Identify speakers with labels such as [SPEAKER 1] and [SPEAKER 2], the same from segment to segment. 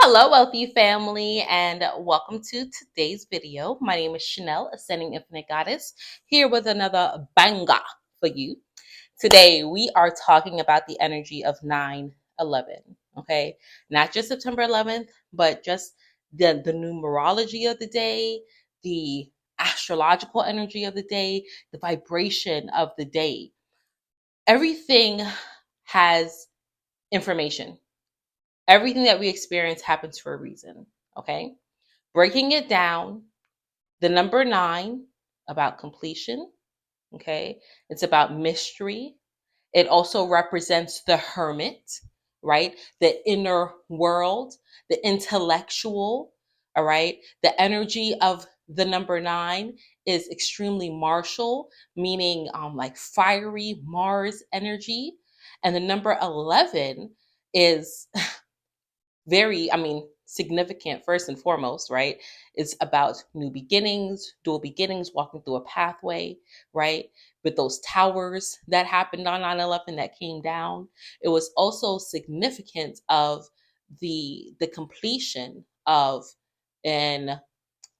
[SPEAKER 1] Hello, wealthy family, and welcome to today's video. My name is Chanel, Ascending Infinite Goddess, here with another banger for you. Today, we are talking about the energy of 9/11. Okay, not just September 11th, but just the numerology of the day, the astrological energy of the day, the vibration of the day. Everything has information. Everything that we experience happens for a reason. Okay. Breaking it down, the number 9 about completion. Okay. It's about mystery. It also represents the hermit, right? The inner world, the intellectual. All right. The energy of the number 9 is extremely martial, meaning like fiery Mars energy. And the number 11 is significant first and foremost, right? It's about new beginnings, dual beginnings, walking through a pathway, right? With those towers that happened on 9/11 that came down. It was also significant of the completion of an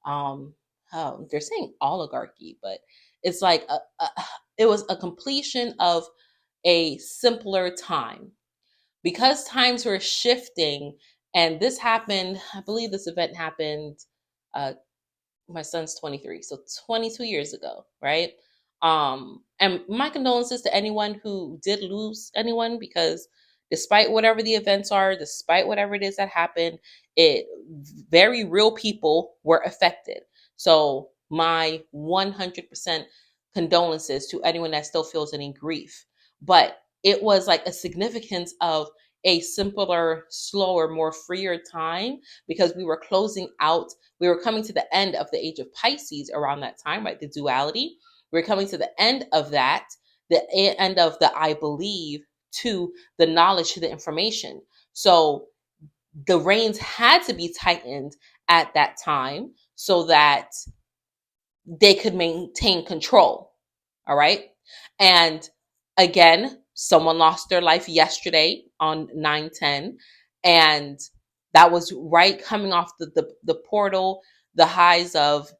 [SPEAKER 1] they're saying oligarchy, but it's like it was a completion of a simpler time because times were shifting. And this happened, I believe this event happened, uh my son's 23, so 22 years ago, right? And my condolences to anyone who did lose anyone, because despite whatever the events are, despite whatever it is that happened, it very real people were affected. So my 100% condolences to anyone that still feels any grief. But it was like a significance of a simpler, slower, more freer time, because we were coming to the end of the age of Pisces around that time, right? The duality. We were coming to the end of that, end of the I believe to the knowledge, to the information. So the reins had to be tightened at that time so that they could maintain control. All right. And again, someone lost their life yesterday on 9/10. And that was right coming off the portal, the highs of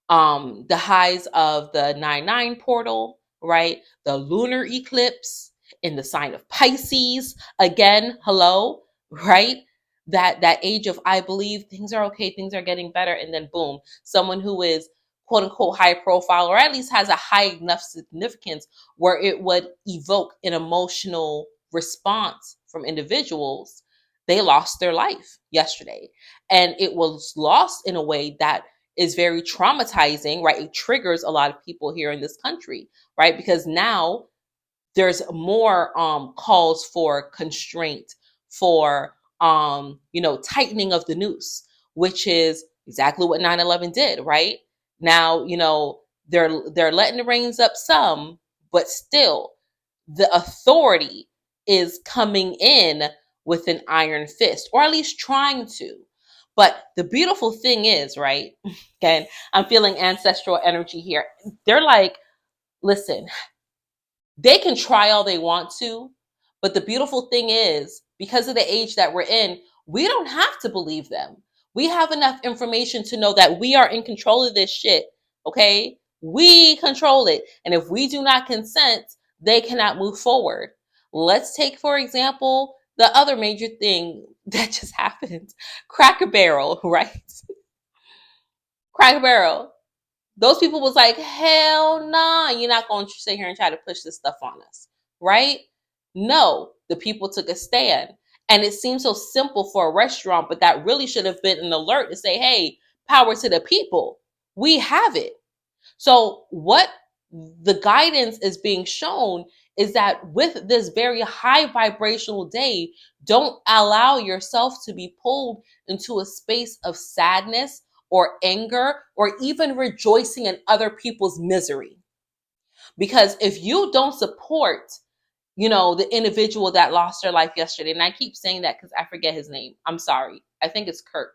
[SPEAKER 1] the 9/9 portal, right? The lunar eclipse in the sign of Pisces. Again, hello, right? That age of I believe things are okay, things are getting better, and then boom, someone who is quote unquote high profile, or at least has a high enough significance where it would evoke an emotional response from individuals. They lost their life yesterday. And it was lost in a way that is very traumatizing, right? It triggers a lot of people here in this country, right? Because now there's more calls for constraint, for tightening of the noose, which is exactly what 9/11 did, right? Now, they're letting the reins up some, but still the authority is coming in with an iron fist, or at least trying to. But the beautiful thing is, right? Again, I'm feeling ancestral energy here. They're like, listen, they can try all they want to, but the beautiful thing is, because of the age that we're in, we don't have to believe them. We have enough information to know that we are in control of this shit. Okay? We control it. And if we do not consent, they cannot move forward. Let's take, for example, the other major thing that just happened. Cracker Barrel, right? Cracker Barrel. Those people was like, hell nah, you're not going to sit here and try to push this stuff on us, right? No, the people took a stand. And it seems so simple for a restaurant, but that really should have been an alert to say, hey, power to the people. We have it. So what the guidance is being shown is that with this very high vibrational day, don't allow yourself to be pulled into a space of sadness or anger or even rejoicing in other people's misery. Because if you don't support, the individual that lost their life yesterday, and I keep saying that because I forget his name. I'm sorry. I think it's Kirk,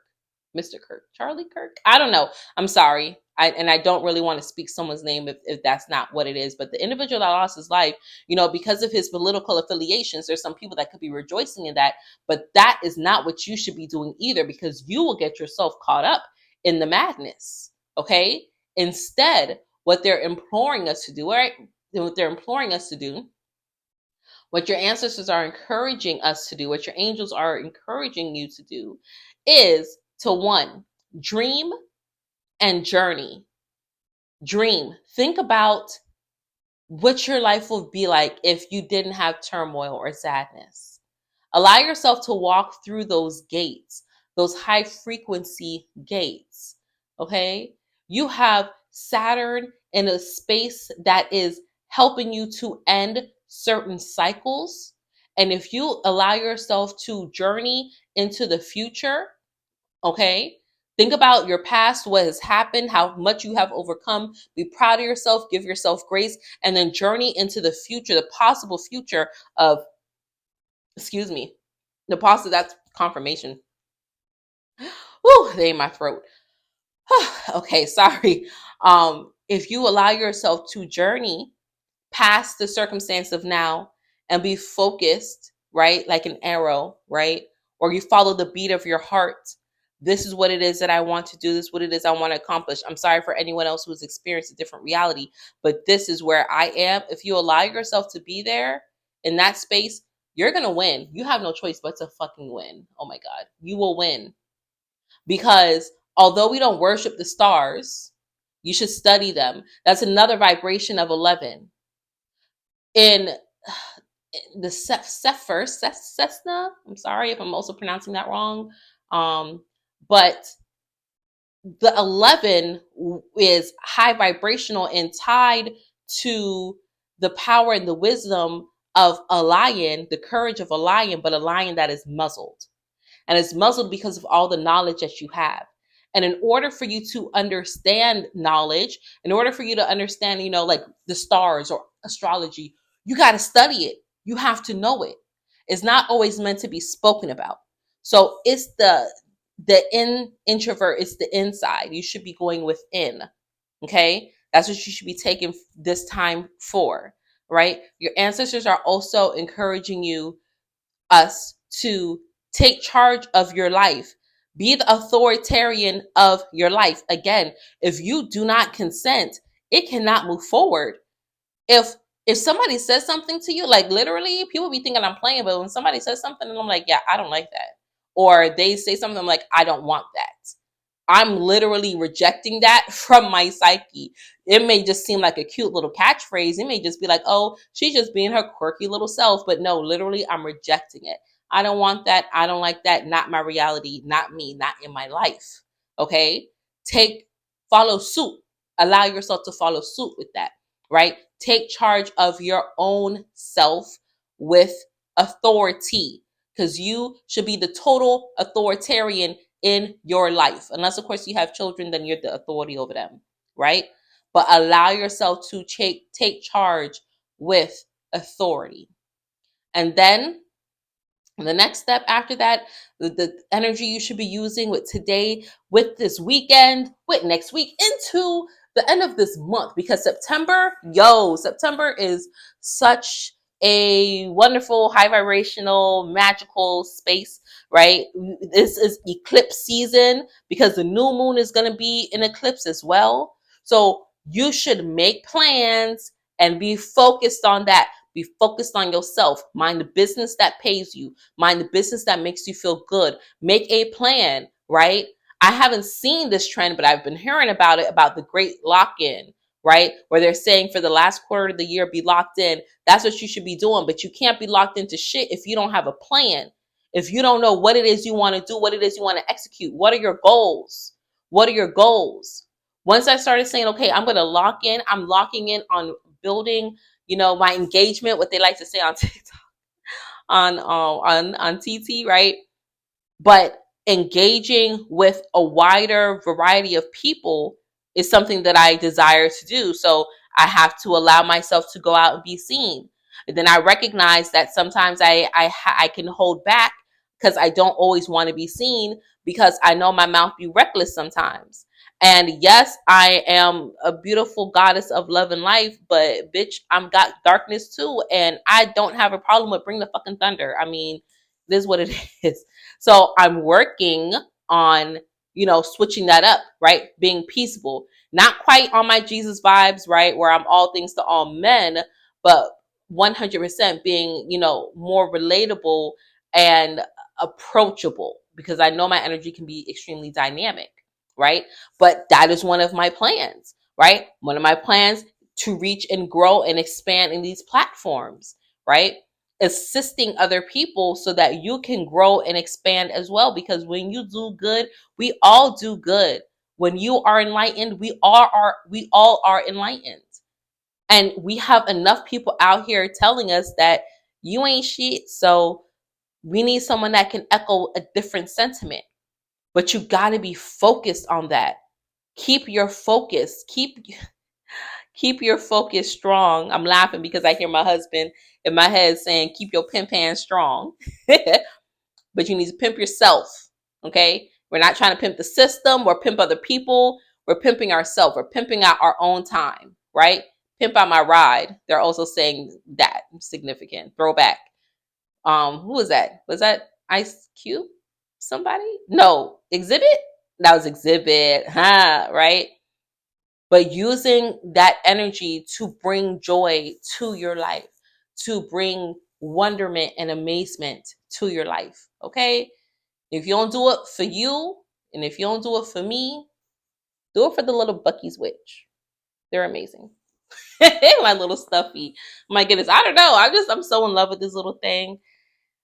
[SPEAKER 1] Mr. Kirk, Charlie Kirk. I don't know. I'm sorry. I don't really want to speak someone's name if that's not what it is. But the individual that lost his life, because of his political affiliations, there's some people that could be rejoicing in that. But that is not what you should be doing either, because you will get yourself caught up in the madness. Okay? Instead, what they're imploring us to do, right? What they're imploring us to do, what your ancestors are encouraging us to do, what your angels are encouraging you to do, is to, one, dream and journey. Dream. Think about what your life would be like if you didn't have turmoil or sadness. Allow yourself to walk through those gates, those high frequency gates. Okay? You have Saturn in a space that is helping you to end certain cycles. And if you allow yourself to journey into the future, okay, think about your past, what has happened, how much you have overcome. Be proud of yourself, give yourself grace, and then journey into the future, the possible future of, the possible, that's confirmation. Whew, they in my throat. Okay, sorry. If you allow yourself to journey past the circumstance of now and be focused, right? Like an arrow, right? Or you follow the beat of your heart. This is what it is that I want to do. This is what it is I want to accomplish. I'm sorry for anyone else who's experienced a different reality, but this is where I am. If you allow yourself to be there in that space, you're going to win. You have no choice but to fucking win. Oh my God. You will win. Because although we don't worship the stars, you should study them. That's another vibration of 11. In the Cessna, I'm sorry if I'm also pronouncing that wrong, but the 11 is high vibrational and tied to the power and the wisdom of a lion, the courage of a lion, but a lion that is muzzled. And it's muzzled because of all the knowledge that you have. And in order for you to understand knowledge, in order for you to understand, like the stars or astrology, you got to study it. You have to know it. It's not always meant to be spoken about. So it's the introvert, it's the inside. You should be going within. Okay? That's what you should be taking this time for, right? Your ancestors are also encouraging us to take charge of your life. Be the authoritarian of your life. Again, if you do not consent, it cannot move forward. If somebody says something to you, like literally, people be thinking I'm playing, but when somebody says something and I'm like, yeah, I don't like that. Or they say something, I'm like, I don't want that. I'm literally rejecting that from my psyche. It may just seem like a cute little catchphrase. It may just be like, oh, she's just being her quirky little self. But no, literally, I'm rejecting it. I don't want that. I don't like that. Not my reality. Not me. Not in my life. Okay? Follow suit. Allow yourself to follow suit with that, right? Take charge of your own self with authority, because you should be the total authoritarian in your life. Unless, of course, you have children, then you're the authority over them, right? But allow yourself to take charge with authority. And then the next step after that, the energy you should be using with today, with this weekend, with next week, into the end of this month, because September is such a wonderful, high vibrational, magical space, right? This is eclipse season because the new moon is going to be in eclipse as well. So you should make plans and be focused on that. Be focused on yourself. Mind the business that pays you. Mind the business that makes you feel good. Make a plan, right? I haven't seen this trend, but I've been hearing about it, about the great lock-in, right? Where they're saying for the last quarter of the year, be locked in. That's what you should be doing. But you can't be locked into shit if you don't have a plan. If you don't know what it is you want to do, what it is you want to execute. What are your goals? What are your goals? Once I started saying, okay, I'm going to lock in, I'm locking in on building, my engagement, what they like to say on TikTok, on TT, right? But engaging with a wider variety of people is something that I desire to do. So I have to allow myself to go out and be seen. And then I recognize that sometimes I can hold back because I don't always want to be seen, because I know my mouth be reckless sometimes. And yes, I am a beautiful goddess of love and life, but bitch, I'm got darkness too, and I don't have a problem with bring the fucking thunder. I mean, this is what it is. So I'm working on, switching that up, right? Being peaceable, not quite on my Jesus vibes, right? Where I'm all things to all men, but 100% being, more relatable and approachable, because I know my energy can be extremely dynamic, right? But that is one of my plans, right? One of my plans to reach and grow and expand in these platforms, right? Assisting other people so that you can grow and expand as well. Because when you do good, we all do good. When you are enlightened, we all are enlightened. And we have enough people out here telling us that you ain't shit. So we need someone that can echo a different sentiment. But you got to be focused on that. Keep your focus. Keep your focus strong. I'm laughing because I hear my husband in my head saying, keep your pimp hand strong. But you need to pimp yourself. Okay? We're not trying to pimp the system or pimp other people. We're pimping ourselves. We're pimping out our own time, right? Pimp out my ride. They're also saying that significant. Throwback. Who was that? Was that Ice Cube? Somebody? No. Exhibit? That was Exhibit. Huh, right? But using that energy to bring joy to your life, to bring wonderment and amazement to your life. Okay? If you don't do it for you, and if you don't do it for me, do it for the little Bucky's witch. They're amazing. My little stuffy. My goodness, I don't know. I'm so in love with this little thing.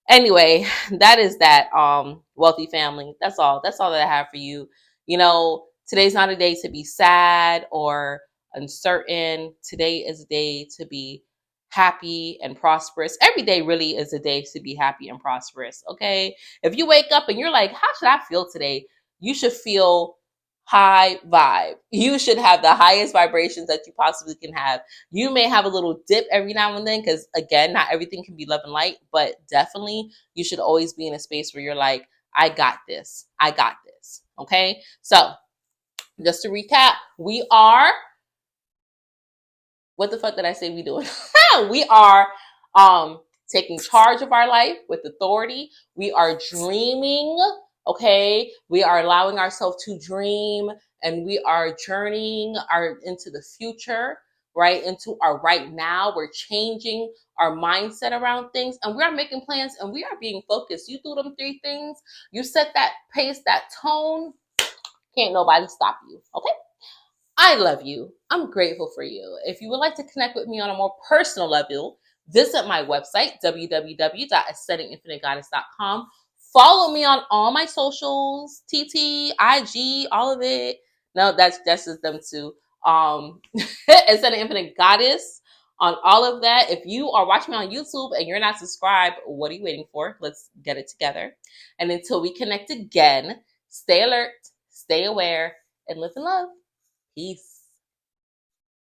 [SPEAKER 1] Anyway, that is that, wealthy family. That's all that I have for you. Today's not a day to be sad or uncertain. Today is a day to be happy and prosperous. Every day really is a day to be happy and prosperous. Okay, if you wake up and you're like, how should I feel today, you should feel high vibe. You should have the highest vibrations that you possibly can have. You may have a little dip every now and then, because again, not everything can be love and light, but definitely you should always be in a space where you're like, I got this. I got this. Okay. So just to recap, we are, what the fuck did I say we doing? We are taking charge of our life with authority. We are dreaming, okay? We are allowing ourselves to dream, and we are journeying into the future, right? Into our right now. We're changing our mindset around things, and we are making plans, and we are being focused. You do them 3 things, you set that pace, that tone, can't nobody stop you, okay? I love you. I'm grateful for you. If you would like to connect with me on a more personal level, visit my website, www.ascendinginfinitegoddess.com. Follow me on all my socials, TT, IG, all of it. No, that's just them too. Ascending Infinite Goddess on all of that. If you are watching me on YouTube and you're not subscribed, what are you waiting for? Let's get it together. And until we connect again, stay alert, stay aware, and live in love. Peace.